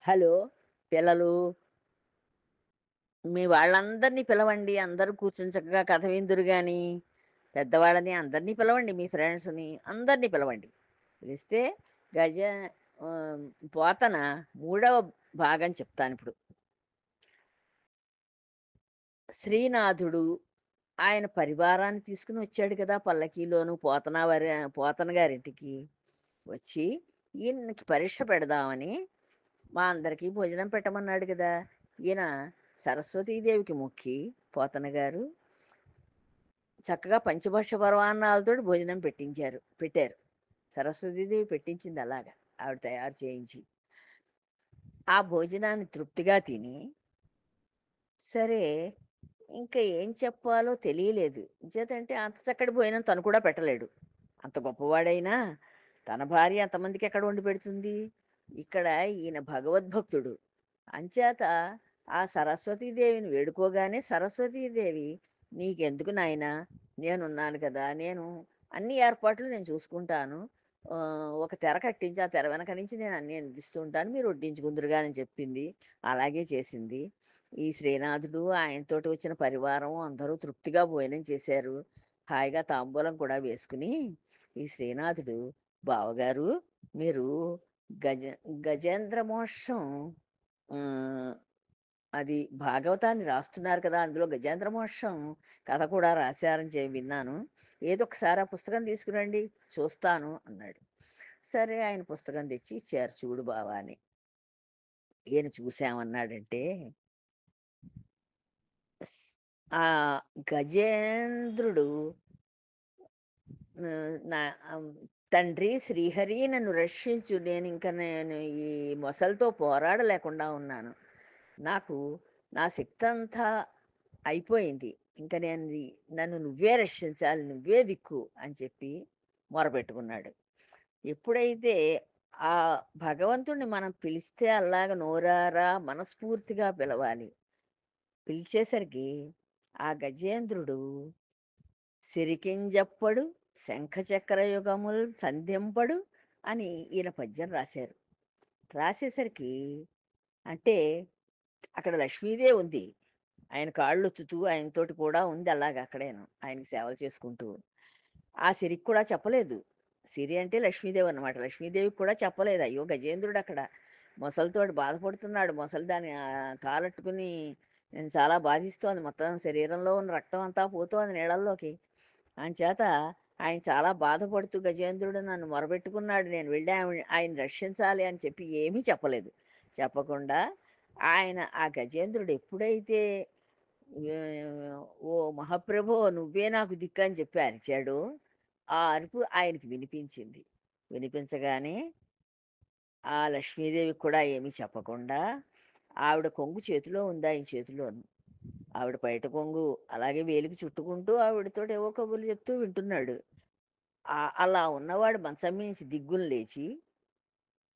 Hello! పిల్లలు, మీ వాళ్ళందరిని పిలవండి. అందరూ కూర్చొని చక్కగా కథ విందురు గాని. పెద్దవాళ్ళని అందరిని పిలవండి. మీ ఫ్రెండ్స్‌ని అందరిని పిలవండి. పిలిస్తే గజ ఆహ్, పోతన మూడవ భాగం చెప్తానిప్పుడు. శ్రీనాథుడు ఆయన పరివారాన్ని తీసుకొని వచ్చాడు కదా! పల్లకీలోను పోతన గారింటికి. వచ్చి ఈయనకి పరీక్ష పెడదామని మా అందరికీ భోజనం పెట్టమన్నాడు గదా! ఈయన సరస్వతీదేవికి మొక్కి పోతన గారు చక్కగా పంచభక్ష పరమాన్నాలతోటి భోజనం పెట్టారు. సరస్వతీదేవి పెట్టించింది అలాగా. ఆవిడ తయారు చేయించి. ఆ భోజనాన్ని తృప్తిగా తిని, సరే ఇంక ఏం చెప్పాలో తెలియలేదు. ఎంచేతంటే అంత చక్కటి భోజనం తను కూడా పెట్టలేడు. అంత గొప్పవాడైనా తన భార్య అంతమందికి ఎక్కడ వండి పెడుతుంది? ఇక్కడ ఈయన భగవద్భక్తుడు. అంచేత ఆ సరస్వతీదేవిని వేడుకోగానే సరస్వతీదేవి "నీకెందుకు నాయనా? నేనున్నాను కదా! అన్ని ఏర్పాట్లు నేను చూసుకుంటాను. ఒక తెర కట్టించి, ఆ తెర వెనక నుంచి నేను అన్నీ అందిస్తూ ఉంటాను. మీరు వడ్డించుకుందురుగా" అని చెప్పింది. అలాగే చేసింది. ఈ శ్రీనాథుడు, ఆయనతోటి వచ్చిన పరివారం అందరూ తృప్తిగా భోజనం చేశారు. హాయిగా తాంబూలం కూడా వేసుకుని, ఈ శ్రీనాథుడు "బావగారు మీరు గజ గజేంద్ర మోక్షం ఆహ్, అది భాగవతాన్ని రాస్తున్నారు కదా! అందులో గజేంద్ర మోక్షం కథ కూడా రాశారని విన్నాను. ఏదో ఒకసారి ఆ పుస్తకం తీసుకురండి చూస్తాను" అన్నాడు. సరే ఆయన పుస్తకం తెచ్చి ఇచ్చారు. "చూడు బావ" అని. ఈయన చూసామన్నాడంటే స్ ఆ గజేంద్రుడు నా ఆహ్, తండ్రి శ్రీహరి నన్ను రక్షించు. నేను ఈ మొసలితో పోరాడలేకుండా ఉన్నాను. నాకు నా శక్తంతా అయిపోయింది. ఇంక నన్ను నువ్వే రక్షించాలి. నువ్వే దిక్కు అని చెప్పి మొరపెట్టుకున్నాడు. ఎప్పుడైతే ఆ భగవంతుడిని మనం పిలిస్తే అలాగ నోరారా మనస్ఫూర్తిగా పిలవాలి. పిలిచేసరికి ఆ గజేంద్రుడు సిరికింజప్పడు శంఖచక్రయుగముల్ సంధింపడు అని ఈయన పద్యం రాశారు. రాసేసరికి అంటే అక్కడ లక్ష్మీదేవి ఉంది. ఆయన కాళ్ళొత్తుతూ ఆయనతోటి కూడా ఉంది అలాగ అక్కడేను. ఆయనకి సేవలు చేసుకుంటూ. ఆ సిరికి కూడా చెప్పలేదు. సిరి అంటే లక్ష్మీదేవి అన్నమాట. లక్ష్మీదేవికి కూడా చెప్పలేదు. అయ్యో! గజేంద్రుడక్కడ మొసలితోటి బాధపడుతున్నాడు. మొసలి దాని కాలట్టుకుని నేను చాలా బాధిస్తోంది. మొత్తం శరీరంలో ఉన్న రక్తం అంతా పోతోంది నీళ్ళల్లోకి. అంచేత ఆయన చాలా బాధపడుతూ గజేంద్రుడు నన్ను మొరబెట్టుకున్నాడు. నేను వెళ్ళి ఆయన్ని రక్షించాలి అని చెప్పి ఏమీ చెప్పలేదు. చెప్పకుండా ఆ గజేంద్రుడు ఎప్పుడైతే ఓ మహాప్రభో నువ్వే నాకు దిక్కని చెప్పి అరిచాడో, ఆ అరుపు ఆయనకి వినిపించింది. వినిపించగానే ఆ లక్ష్మీదేవికి కూడా ఏమీ చెప్పకుండా ఆవిడ కొంగు చేతిలో ఉంది ఆయన చేతిలోను. ఆవిడ పైట కొంగు అలాగే వేలికి చుట్టుకుంటూ ఆవిడతోటి ఏవో కబుర్లు చెప్తూ వింటున్నాడు. అలా ఉన్నవాడు మంచం మీంచి దిగ్గున లేచి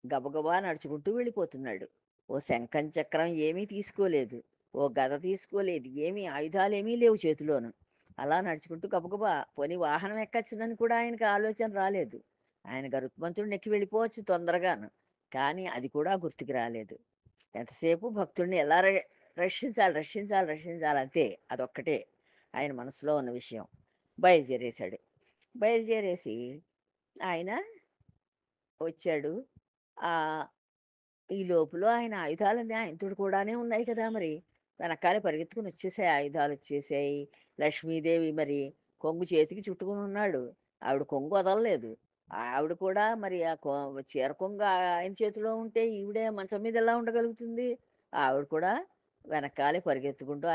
గబగబా నడుచుకుంటూ వెళ్ళిపోతున్నాడు. ఓ శంఖం, చక్రం ఏమీ తీసుకోలేదు. ఓ గద తీసుకోలేదు. ఆయుధాలేమీ లేవు చేతిలోను. అలా నడుచుకుంటూ గబగబా పోనీ వాహనం ఎక్కొచ్చునని కూడా ఆయనకి ఆలోచన రాలేదు. ఆయన గరుత్మంతుడిని ఎక్కి వెళ్ళిపోవచ్చు తొందరగాను. కానీ అది కూడా గుర్తుకు రాలేదు. ఎంతసేపు భక్తుడిని ఎలా రక్షించాలి అంతే. అదొక్కటే ఆయన మనసులో ఉన్న విషయం. బయలుదేరేశాడు. బయలుదేరేసి ఆయన వచ్చాడు. ఆహ్, ఈ లోపులో ఆయన ఆయుధాలన్నీ ఆయనతోటి కూడానే ఉన్నాయి కదా మరి. వెనకాలే పరిగెత్తుకొని వచ్చేసాయి. ఆయుధాలొచ్చేసాయి. లక్ష్మీదేవి మరి కొంగు చేతికి చుట్టుకొని ఉన్నాడు. ఆవిడ కొంగు వదలలేదు. ఆవిడ కూడా మరి చీర కొంగు ఆయన చేతిలో ఉంటే ఈవిడే మంచం మీద ఎలా ఉండగలుగుతుంది? ఆవిడ కూడా వెనకాలే పరిగెత్తుకుంటూ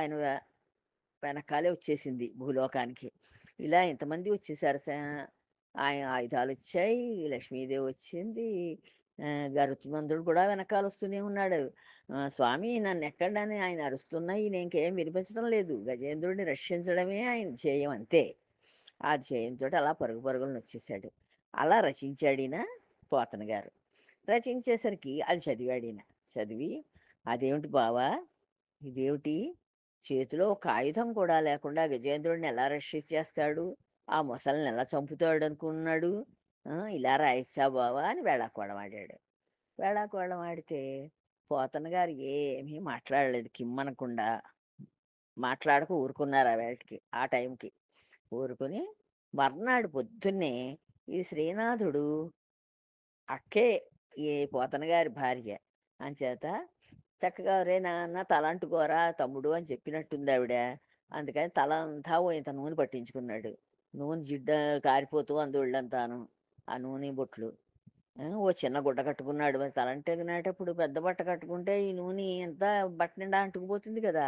వెనకాలే వచ్చేసింది భూలోకానికి. ఇలా ఇంతమంది వచ్చేసారు. ఆయుధాలొచ్చాయి. లక్ష్మీదేవి వచ్చింది. గరుత్మంతుడు కూడా వెనకాలొస్తూనే ఉన్నాడు. స్వామి నన్నెక్కండి అని ఆయన అరుస్తున్నా ఈయనకేం వినిపించడం లేదు. గజేంద్రుడిని రక్షించడమే ఆయన ధ్యేయం అంతే. ఆ ధ్యేయంతోటి అలా పరుగు పరుగునొచ్చేసాడు. అలా రచించాడీన పోతన గారు. రచించేసరికి అది చదివాడీన. చదివి "అదేమిటి బావా! ఇదేమిటి? చేతిలో ఒక ఆయుధం కూడా లేకుండా గజేంద్రుడిని ఎలా రక్షించేస్తాడు? ఆ మొసలిని ఎలా చంపుతాడనుకున్నాడు? ఇలా రాయొచ్చా బావ అని వేళాకోళం ఆడాడు. వేళాకోళం ఆడితే, పోతన గారు ఏమీ మాట్లాడలేదు కిమ్మనకుండా. మాట్లాడక ఊరుకున్నారు ఆ వేళటికి, ఆ టైంకి. ఊరుకొని మర్నాడు పొద్దున్నే ఈ శ్రీనాథుడు అక్కే ఈ పోతన గారి భార్య. అంచేత చక్కగా "ఒరేయ్ నాన్న తలంటుకోరా తమ్ముడు" అని చెప్పినట్టుంది ఆవిడ. అందుకని తల అంతా ఓ ఇంత నూనె పట్టించుకున్నాడు. నూనె జిడ్డ కారిపోతూ అంది ఒళ్ళంతాను. ఆ నూనె బొట్లు. ఓ చిన్న గుడ్డ కట్టుకున్నాడు. మరి తలంటుకునేటప్పుడు పెద్ద బట్ట కట్టుకుంటే ఈ నూనె అంతా బట్ట నిండా అంటుకుపోతుంది కదా!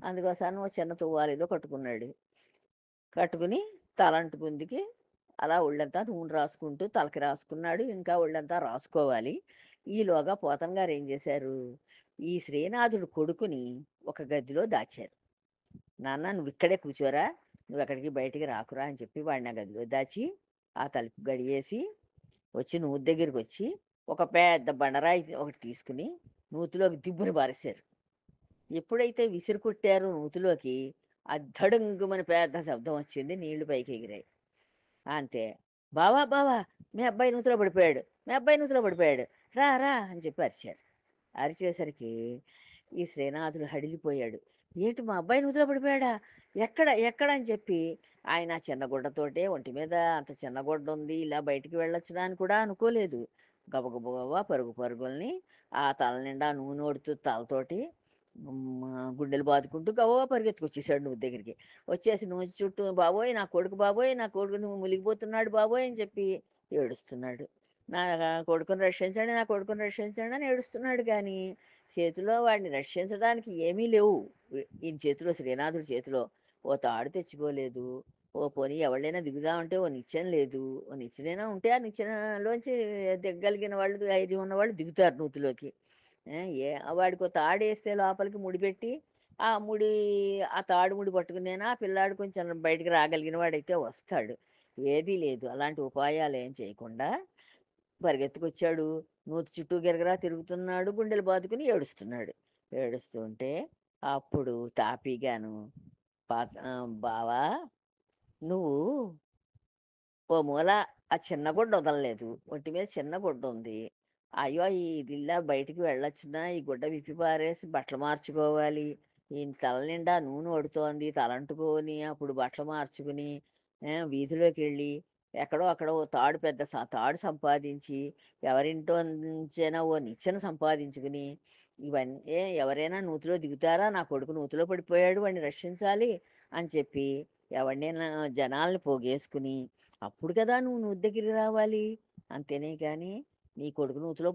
అందుకోసాన ఓ చిన్న తువ్వాలేదో కట్టుకున్నాడు. కట్టుకుని తలంటుకుందికి అలా ఒళ్ళంతా నూనె రాసుకుంటూ తలకి రాసుకున్నాడు. ఇంకా ఒళ్ళంతా రాసుకోవాలి. ఈలోగా పోతన గారు ఏం చేశారు, ఈ శ్రీనాథుడు కొడుకుని ఒక గదిలో దాచారు. "నాన్న నువ్విక్కడే కూర్చోరా, నువ్వెక్కడికి బయటికి రాకురా" అని చెప్పి వాడిని ఆ గదిలో దాచి, ఆ తలుపు గడియేసి, వచ్చి నూతి దగ్గరికొచ్చి ఒక పెద్ద బండరాయి ఒకటి తీసుకుని నూతిలోకి దిబ్బున పారేశారు. ఎప్పుడైతే విసిరి కొట్టారో నూతిలోకి, అది ధడుంగుమని పెద్ద శబ్దం వచ్చింది. నీళ్లు పైకెగిరాయి. అంతే. "బావా! బావా! మీ అబ్బాయి నూతిలో పడిపోయాడు. మీ అబ్బాయి నూతిలో పడిపోయాడు. రా! రా!" అని చెప్పి అరిచారు. అరిచేసరికి ఈ శ్రీనాథుడు హడిలిపోయాడు. "ఏంటి మా అబ్బాయి నూతిలో పడిపోయాడా? ఎక్కడ? ఎక్కడ?" అని చెప్పి ఆయన ఆ చిన్న గుడ్డతోటే ఒంటి మీద అంత చిన్న గుడ్డుంది, ఇలా బయటికి వెళ్ళొచ్చునా అని కూడా అనుకోలేదు. గబగబా పరుగు పరుగుల్ని ఆ తల నిండా నూనె తలతోటి గుండెలు బాదుకుంటూ గబగబా పరిగెత్తుకొచ్చేసాడు నూతి దగ్గరికి. వచ్చేసి నూతి చుట్టూ "బాబోయ్! నా కొడుకు బాబోయ్! నా కొడుకు నువ్వు మునిగిపోతున్నాడు బాబోయ్!" అని చెప్పి ఏడుస్తున్నాడు. "నా కొడుకుని రక్షించండి, నా కొడుకుని రక్షించండి" అని ఏడుస్తున్నాడు గానీ, చేతిలో వాడిని రక్షించడానికి ఏమీ లేవు. ఈయన చేతిలో, శ్రీనాథుడి చేతిలో ఓ తాడు తెచ్చుకోలేదు. ఓ పోనీ ఎవళ్ళైనా దిగుదామంటే ఓ నిచ్చెన లేదు. ఓ నిచ్చెనైనా ఉంటే ఆ నిచ్చెనలోంచి దిగగలిగిన వాళ్ళు, ధైర్యం ఉన్నవాళ్ళు దిగుతారు నూతిలోకి. ఆ! వాడికో తాడేస్తే లోపలికి ముడిపెట్టి, ఆ ముడి ఆ తాడు ముడి పట్టుకునేనా ఆ పిల్లాడు కొంచెం బయటికి రాగలిగిన వాడైతే వస్తాడు. ఏదీ లేదు. అలాంటి ఉపాయాలేం చేయకుండా పరిగెత్తుకొచ్చాడు. నూతి చుట్టూ గిరగిరా తిరుగుతున్నాడు. గుండెలు బాదుకుని ఏడుస్తున్నాడు. ఏడుస్తూ ఉంటే అప్పుడు తాపీగాను "బావా! నువ్వు ఓ మూల ఆ చిన్న గుడ్డ వదలలేదు. ఒంటి మీద చిన్న గుడ్డుంది. అయ్యో! ఇదిలా బయటికి వెళ్ళొచ్చునా, ఈ గుడ్డ విప్పి పారేసి బట్టలు మార్చుకోవాలి. ఈయన తల నిండా నూనె పడుతోంది. తలంటుకొని, అప్పుడు బట్టలు మార్చుకుని, వీధిలోకెళ్ళి ఎక్కడో అక్కడ ఓ తాడు పెద్ద తాడు సంపాదించి, ఎవరింట్లో నుంచైనా ఓ నిచ్చెన సంపాదించుకుని, ఎవరైనా నూతిలో దిగుతారా? నా కొడుకు నూతిలో పడిపోయాడు. వాడిని రక్షించాలి అని చెప్పి ఎవడినైనా జనాల్ని పోగేసుకుని అప్పుడు కదా నువ్వు నూతి దగ్గరికి రావాలి. అంతేనే గాని, నీ కొడుకు నూతిలో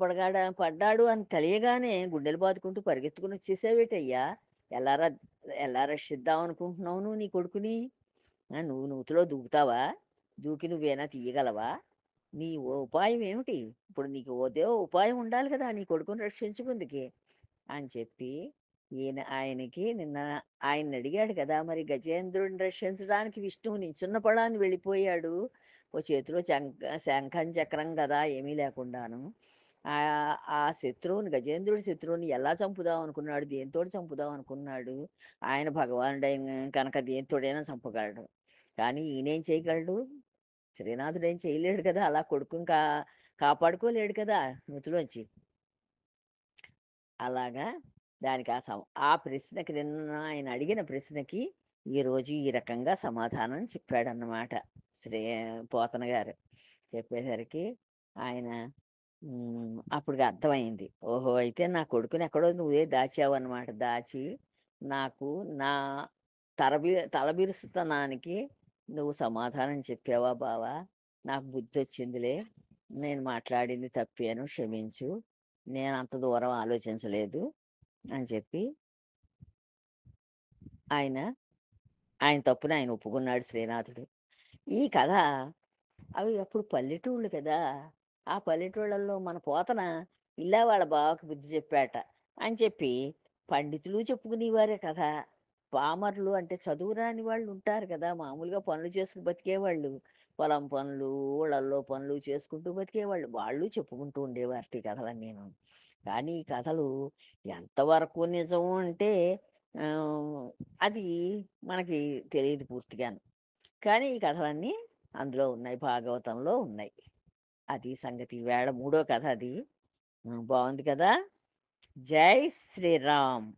పడ్డాడు అని తెలియగానే గుండెలు బాదుకుంటూ పరిగెత్తుకుని వచ్చేసావేటయ్యా? ఎలా ర ఎలా రక్షిద్దాం అనుకుంటున్నావు నువ్వు నీ కొడుకుని? నువ్వు నూతిలో దూకుతావా? దూకి నువ్వేనా తీయగలవా? నీ ఉపాయం ఏమిటి? ఇప్పుడు నీకు ఓదే ఉపాయం ఉండాలి కదా! నీ కొడుకుని రక్షించుకుందుకి. అని చెప్పి ఆయనకి నిన్న ఆయన్నడిగాడు కదా! మరి గజేంద్రుడిని రక్షించడానికి విష్ణువు నించున్న పొలాన్ని వెళ్ళిపోయాడు. ఓ చేతిలో శంఖం, చక్రం గదా ఏమీ లేకుండాను. ఆ శత్రువుని గజేంద్రుడి శత్రువుని ఎలా చంపుదాం అనుకున్నాడు? దేనితోటి చంపుదాం అనుకున్నాడు? ఆయన భగవానుడైన కనుక దేనితోటైనా చంపగలడు. కానీ ఈయనేం చేయగలడు? శ్రీనాథుడేం చేయలేడు కదా! అలా కొడుకుని కాపాడుకోలేడు కదా నూతిలోంచి. అలాగా దానికి ఆ ప్రశ్నకి నిన్న ఆయన అడిగిన ప్రశ్నకి ఈరోజు ఈ రకంగా సమాధానం చెప్పాడన్నమాట శ్రీ పోతన గారు. చెప్పేసరికి ఆయన అప్పటికి అర్థమైంది. ఓహో! అయితే నా కొడుకుని ఎక్కడో నువ్వే దాచావన్నమాట. దాచి నాకు నా తలబిరుసుతనానికి నువ్వు సమాధానం చెప్పావా బావా! నాకు బుద్ధొచ్చిందిలే. నేను మాట్లాడింది తప్పాను క్షమించు. నేనంత దూరం ఆలోచించలేదు అని చెప్పి ఆయన, ఆయన తప్పుని ఆయన ఒప్పుకున్నాడు శ్రీనాథుడు. ఈ కథ అవి అప్పుడు పల్లెటూళ్ళు కదా! ఆ పల్లెటూళ్ళల్లో మన పోతన ఇలా వాళ్ళ బావకి బుద్ధి చెప్పాట అని చెప్పి పండితులు చెప్పుకునేవారే కథ. పామరులు అంటే చదువు రాని వాళ్ళు ఉంటారు కదా! మామూలుగా పనులు చేసుకుని బతికేవాళ్ళు. పొలం పనులు, ఊళ్ళల్లో పనులు చేసుకుంటూ బతికేవాళ్ళు. వాళ్ళు చెప్పుకుంటూ ఉండేవారట ఈ కథలన్నీను. కానీ ఈ కథలు ఎంతవరకు నిజము అంటే ఆహ్, అది మనకి తెలీదు పూర్తిగాను. కానీ ఈ కథలన్నీ అందులో ఉన్నాయి. భాగవతంలో ఉన్నాయి. అది సంగతి. ఈవేళ మూడో కథ అది. బావుంది కదా! జై శ్రీరామ్.